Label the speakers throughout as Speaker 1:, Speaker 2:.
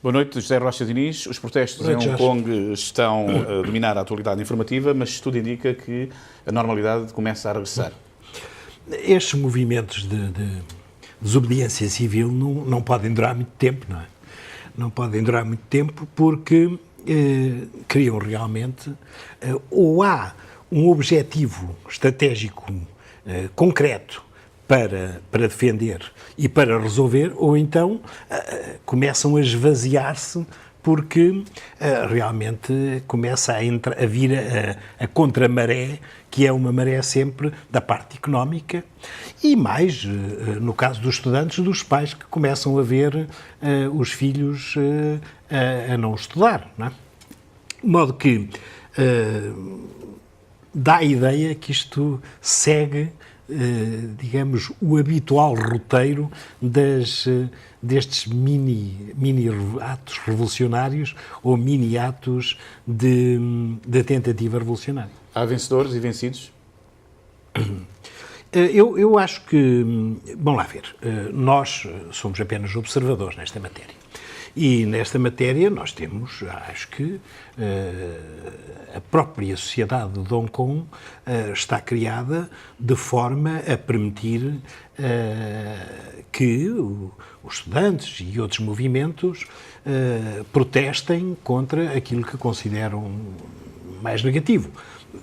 Speaker 1: Boa noite, José Rocha Diniz. Os protestos em Hong Kong estão a dominar a atualidade informativa, mas tudo indica que a normalidade começa a regressar.
Speaker 2: Estes movimentos de desobediência civil não podem durar muito tempo, não é? Não podem durar muito tempo porque criam realmente, ou há um objetivo estratégico concreto para defender e para resolver, ou então começam a esvaziar-se porque realmente começa a vir a contramaré, que é uma maré sempre da parte económica, e mais, no caso dos estudantes, dos pais que começam a ver os filhos a não estudar, não é? De modo que dá a ideia que isto segue, digamos, o habitual roteiro destes mini atos revolucionários ou mini atos de tentativa revolucionária.
Speaker 1: Há vencedores e vencidos?
Speaker 2: Eu acho que, vamos lá ver, nós somos apenas observadores nesta matéria. E nesta matéria nós temos, acho que, a própria sociedade de Hong Kong está criada de forma a permitir que os estudantes e outros movimentos protestem contra aquilo que consideram mais negativo.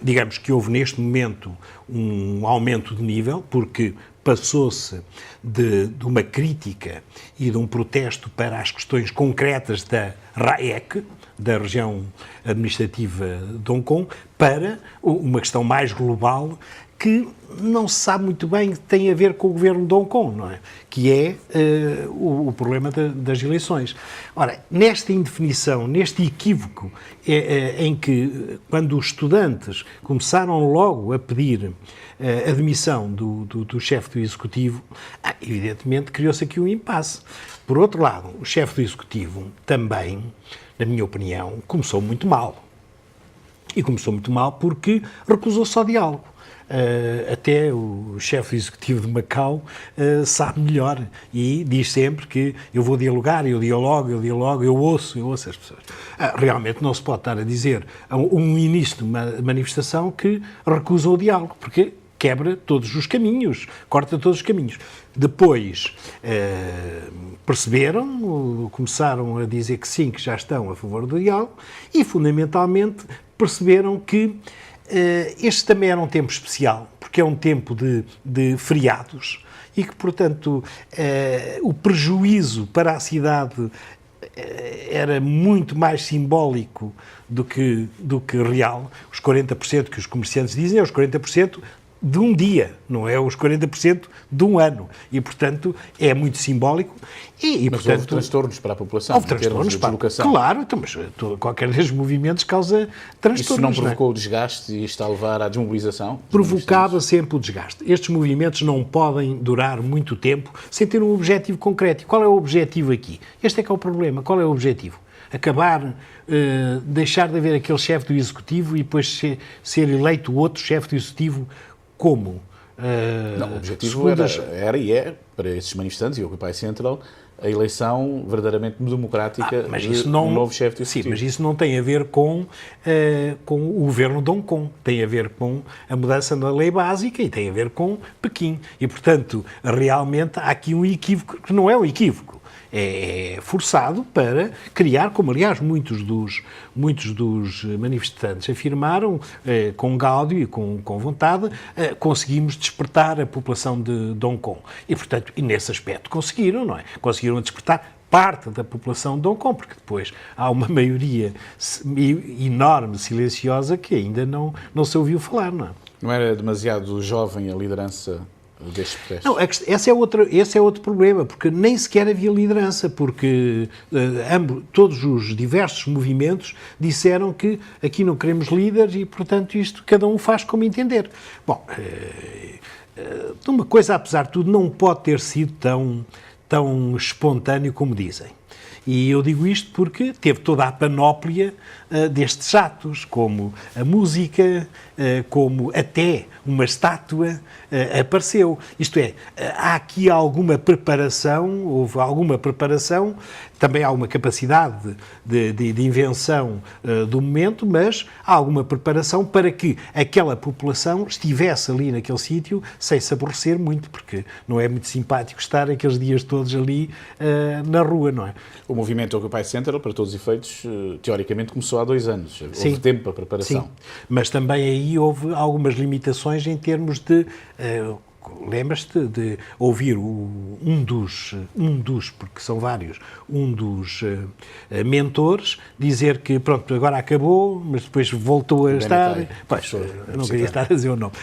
Speaker 2: Digamos que houve neste momento um aumento de nível, porque passou-se de uma crítica e de um protesto para as questões concretas da RAEC, da região administrativa de Hong Kong, para uma questão mais global que não se sabe muito bem que tem a ver com o governo de Hong Kong, não é? Que é o problema das eleições. Ora, nesta indefinição, neste equívoco, em que, quando os estudantes começaram logo a pedir a demissão do chefe do Executivo, evidentemente criou-se aqui um impasse. Por outro lado, o chefe do Executivo também, na minha opinião, começou muito mal. E começou muito mal porque recusou-se ao diálogo. Até o chefe executivo de Macau sabe melhor e diz sempre que eu vou dialogar, eu dialogo, eu ouço as pessoas. Realmente não se pode estar a dizer a um início de uma manifestação que recusa o diálogo, porque quebra todos os caminhos, corta todos os caminhos. Depois perceberam, começaram a dizer que sim, que já estão a favor do diálogo e, fundamentalmente, perceberam que este também era um tempo especial, porque é um tempo de feriados e que, portanto, o prejuízo para a cidade era muito mais simbólico do que real. Os 40% que os comerciantes dizem é os 40% de um dia, não é os 40% de um ano. E, portanto, é muito simbólico.
Speaker 1: Mas
Speaker 2: portanto,
Speaker 1: houve transtornos para a população,
Speaker 2: houve transtornos para a população. Claro, então, mas qualquer desses movimentos causa transtornos.
Speaker 1: Isso não provocou o desgaste e está a levar à desmobilização?
Speaker 2: Provocava sempre o desgaste. Estes movimentos não podem durar muito tempo sem ter um objetivo concreto. E qual é o objetivo aqui? Este é que é o problema. Qual é o objetivo? Acabar, deixar de haver aquele chefe do Executivo e depois ser eleito outro chefe do Executivo. Como?
Speaker 1: Não, o objetivo era e é, para esses manifestantes e o Occupy Central, a eleição verdadeiramente democrática de um novo chefe do Executivo.
Speaker 2: Sim, mas isso não tem a ver com o governo de Hong Kong. Tem a ver com a mudança da lei básica e tem a ver com Pequim. E, portanto, realmente há aqui um equívoco, que não é um equívoco. É forçado para criar, como aliás muitos dos manifestantes afirmaram, com gáudio e com vontade, conseguimos despertar a população de Hong Kong. E, portanto, nesse aspecto conseguiram, não é? Conseguiram despertar parte da população de Hong Kong, porque depois há uma maioria enorme, silenciosa, que ainda não se ouviu falar, não é?
Speaker 1: Não era demasiado jovem a liderança deste protesto?
Speaker 2: Não, esse é outro problema, porque nem sequer havia liderança, porque todos os diversos movimentos disseram que aqui não queremos líderes e, portanto, isto cada um faz como entender. Bom, uma coisa, apesar de tudo, não pode ter sido tão espontâneo como dizem. E eu digo isto porque teve toda a panóplia destes atos, como a música, como até uma estátua apareceu. Isto é, há aqui alguma preparação, houve alguma preparação, também há uma capacidade de invenção do momento, mas há alguma preparação para que aquela população estivesse ali naquele sítio sem se aborrecer muito, porque não é muito simpático estar aqueles dias todos ali na rua, não é?
Speaker 1: O movimento Occupy Central, para todos os efeitos, teoricamente começou há 2 anos. Houve tempo para preparação.
Speaker 2: Sim, mas também aí houve algumas limitações em termos de... Lembras-te de ouvir um dos, porque são vários, um dos mentores dizer que, pronto, agora acabou, mas depois voltou a estar... Pois, não queria estar a dizer o nome.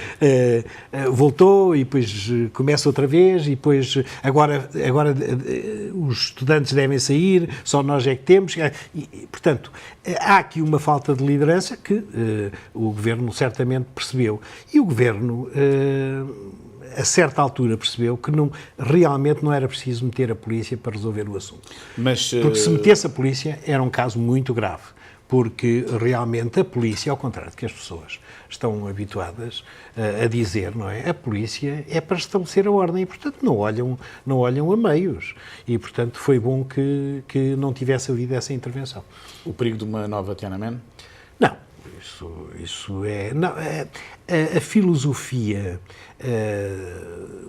Speaker 2: Voltou e depois começa outra vez e depois agora os estudantes devem sair, só nós é que temos. E, portanto, há aqui uma falta de liderança que o Governo certamente percebeu. E o Governo... a certa altura percebeu que realmente não era preciso meter a polícia para resolver o assunto. Porque se metesse a polícia era um caso muito grave, porque realmente a polícia, ao contrário do que as pessoas estão habituadas a dizer, não é? A polícia é para estabelecer a ordem e, portanto, não olham a meios. E, portanto, foi bom que não tivesse havido essa intervenção.
Speaker 1: O perigo de uma nova Tiananmen?
Speaker 2: Não. Isso é... Não, a filosofia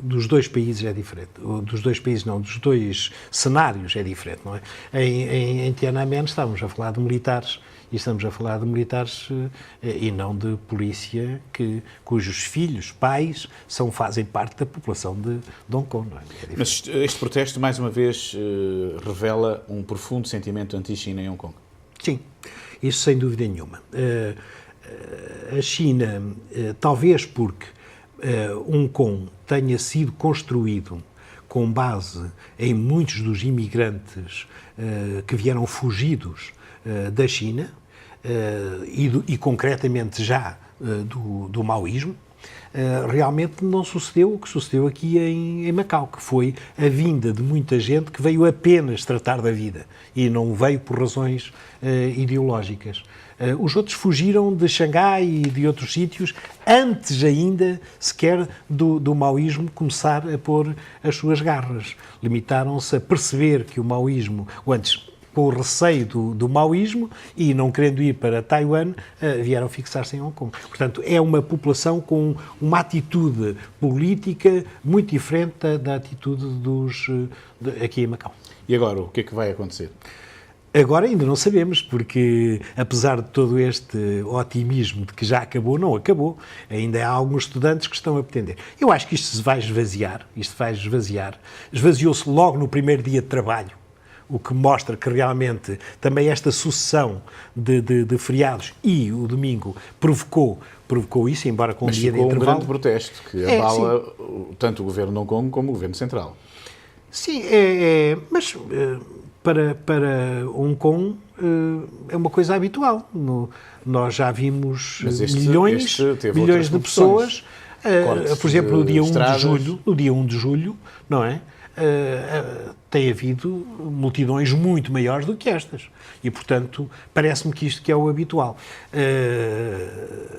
Speaker 2: dos dois países é diferente. Dos dois países não, dos dois cenários é diferente, não é? Em Tiananmen estávamos a falar de militares e estamos a falar de militares e não de polícia cujos filhos, pais, fazem parte da população de Hong Kong, não é?
Speaker 1: Mas este protesto, mais uma vez, revela um profundo sentimento anti-China em Hong Kong.
Speaker 2: Sim, isso sem dúvida nenhuma. A China, talvez porque Hong Kong tenha sido construído com base em muitos dos imigrantes que vieram fugidos da China e concretamente já do maoísmo, realmente não sucedeu o que sucedeu aqui em Macau, que foi a vinda de muita gente que veio apenas tratar da vida e não veio por razões ideológicas. Os outros fugiram de Xangai e de outros sítios antes ainda sequer do maoísmo começar a pôr as suas garras. Limitaram-se a perceber que o maoísmo, ou antes, com o receio do maoísmo e não querendo ir para Taiwan, vieram fixar-se em Hong Kong. Portanto, é uma população com uma atitude política muito diferente da atitude aqui em Macau.
Speaker 1: E agora, o que é que vai acontecer?
Speaker 2: Agora ainda não sabemos, porque apesar de todo este otimismo de que já acabou, não acabou. Ainda há alguns estudantes que estão a pretender. Eu acho que isto se vai esvaziar, Esvaziou-se logo no primeiro dia de trabalho, o que mostra que realmente também esta sucessão de feriados e o domingo provocou isso, embora com um dia de intervalo.
Speaker 1: Mas ficou um grande protesto que abala tanto o governo de Hong Kong como o governo central.
Speaker 2: Sim, mas para Hong Kong é uma coisa habitual. Nós já vimos milhões de pessoas, por exemplo, no dia 1 de julho, não é? Tem havido multidões muito maiores do que estas. E, portanto, parece-me que isto que é o habitual.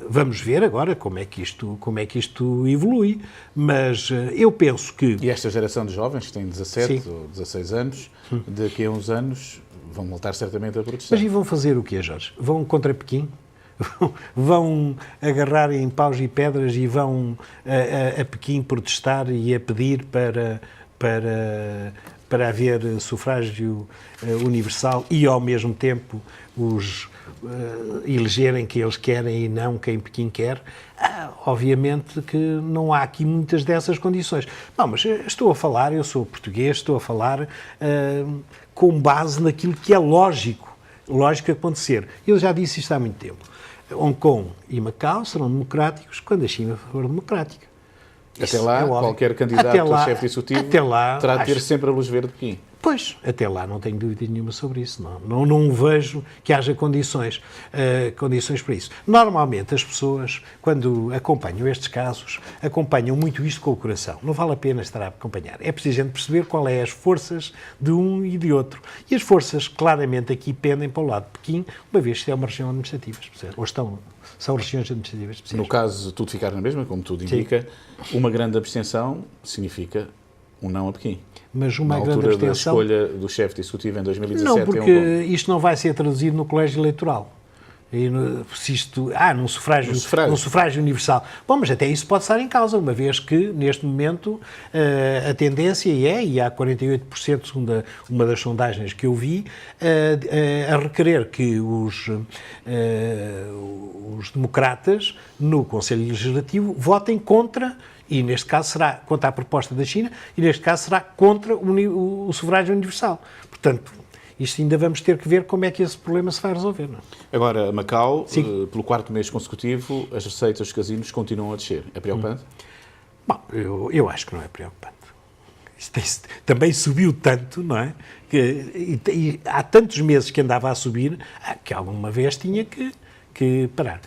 Speaker 2: Vamos ver agora como é que isto evolui, mas eu penso que...
Speaker 1: E esta geração de jovens, que têm 17 ou 16 anos, daqui a uns anos vão voltar certamente a protestar.
Speaker 2: Mas e vão fazer o quê, Jorge? Vão contra Pequim? Vão agarrar em paus e pedras e vão a Pequim protestar e a pedir para haver sufrágio universal e, ao mesmo tempo, elegerem quem eles querem e não quem Pequim quer? Obviamente que não há aqui muitas dessas condições. Não, mas estou a falar, eu sou português, estou a falar com base naquilo que é lógico acontecer. Eu já disse isto há muito tempo. Hong Kong e Macau serão democráticos quando a China for democrática.
Speaker 1: Até lá, qualquer candidato a chefe de executivo terá de ter sempre a luz verde de Pequim.
Speaker 2: Pois, até lá não tenho dúvida nenhuma sobre isso. Não vejo que haja condições para isso. Normalmente as pessoas, quando acompanham estes casos, acompanham muito isto com o coração. Não vale a pena estar a acompanhar. É preciso perceber qual é as forças de um e de outro. E as forças claramente aqui pendem para o lado de Pequim, uma vez que é uma região administrativa especial. Ou são regiões administrativas especiais.
Speaker 1: No caso de tudo ficar na mesma, como tudo indica, uma grande abstenção significa um não a Pequim.
Speaker 2: Mas uma
Speaker 1: na
Speaker 2: grande
Speaker 1: altura
Speaker 2: abstenção...
Speaker 1: da escolha do chefe de executivo em 2017...
Speaker 2: Não, porque isto não vai ser traduzido no colégio eleitoral. Num sufrágio universal. Bom, mas até isso pode estar em causa, uma vez que, neste momento, a tendência e há 48%, segundo uma das sondagens que eu vi, a requerer que os democratas, no Conselho Legislativo, votem contra, e neste caso será contra a proposta da China, e neste caso será contra o sufrágio universal. Portanto, isto ainda vamos ter que ver como é que esse problema se vai resolver. Não?
Speaker 1: Agora, Macau, pelo 4º mês consecutivo, as receitas dos casinos continuam a descer. É preocupante?
Speaker 2: Bom, eu acho que não é preocupante. Isto também subiu tanto, não é? E há tantos meses que andava a subir, que alguma vez tinha que parar.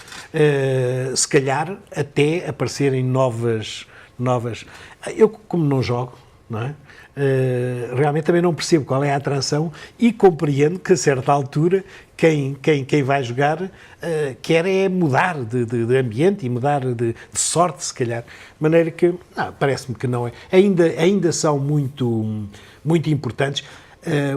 Speaker 2: Se calhar até aparecerem novas... Eu, como não jogo, não é? Realmente também não percebo qual é a atração e compreendo que a certa altura quem vai jogar quer é mudar de ambiente e mudar de sorte, se calhar. De maneira que parece-me que não é. Ainda são muito importantes.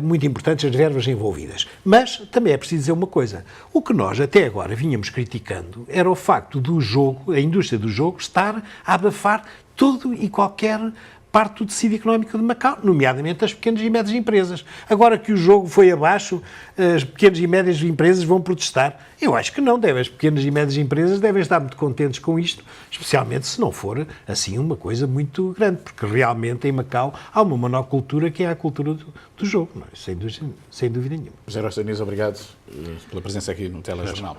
Speaker 2: Muito importantes as verbas envolvidas. Mas também é preciso dizer uma coisa. O que nós até agora vínhamos criticando era o facto do jogo, a indústria do jogo, estar a abafar tudo e qualquer parte do tecido económico de Macau, nomeadamente as pequenas e médias empresas. Agora que o jogo foi abaixo, as pequenas e médias empresas vão protestar. Eu acho que não, as pequenas e médias empresas devem estar muito contentes com isto, especialmente se não for, assim, uma coisa muito grande, porque realmente em Macau há uma monocultura que é a cultura do jogo, não é? Sem dúvida nenhuma.
Speaker 1: José Rocha Diniz, obrigado pela presença aqui no Telejornal.